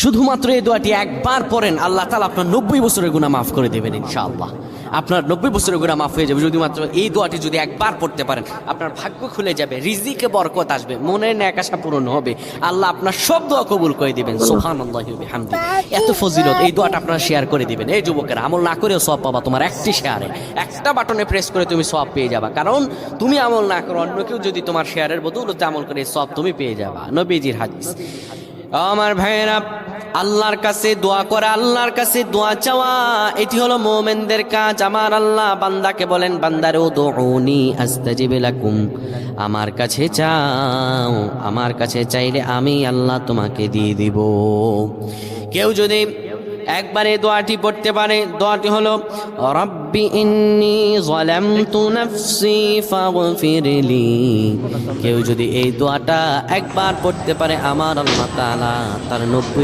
শুধুমাত্র এই দোয়াটি একবার পড়েন, আল্লাহ তাআলা আপনার 90 বছরের গুনাহ মাফ করে দেবেন ইনশাআল্লাহ। আপনার 90 বছরের গুনাহ মাফ হয়ে যাবে যদি মাত্র এই দোয়াটি যদি একবার পড়তে পারেন। আপনার ভাগ্য খুলে যাবে, রিজিকে বরকত আসবে, মনের ন্যাক আশা পূরণ হবে, আল্লাহ আপনার সব দোয়া কবুল করে দিবেন। সুবহানাল্লাহি ওয়া বিহামদি। এত ফজিলত, এই দোয়াটা আপনারা শেয়ার করে দিবেন। এই যুবকেরা, আমল না করেও সওয়াব পাবা তোমার একটি শেয়ারে, একটা বাটনে প্রেস করে তুমি সওয়াব পেয়ে যাবা। কারণ তুমি আমল না করো, অন্য কেউ যদি তোমার শেয়ারের বদৌলতে আমল করে সওয়াব তুমি পেয়ে যাবা। নবীজির হাদিস। আমার ভাইয়েরা, আল্লাহর কাছে দোয়া করা, আল্লাহর কাছে দোয়া চাওয়া, এটি হলো মুমিনদের কাজ। আমার আল্লাহ বান্দাকে বলেন, বান্দারে উদউনি আস্তাজিব লাকুম, আমার কাছে চাও, আমার কাছে চাইলে আমি আল্লাহ তোমাকে দিয়ে দিব। কেউ যদি একবারে দোয়াটি পড়তে পারে, দোয়াটি হলো রব্বি ইন্নী যালামতু নাফসি ফাগফিরলি। কেউ যদি এই দোয়াটা একবার পড়তে পারে, আমার আল্লাহ তাআলা তার 90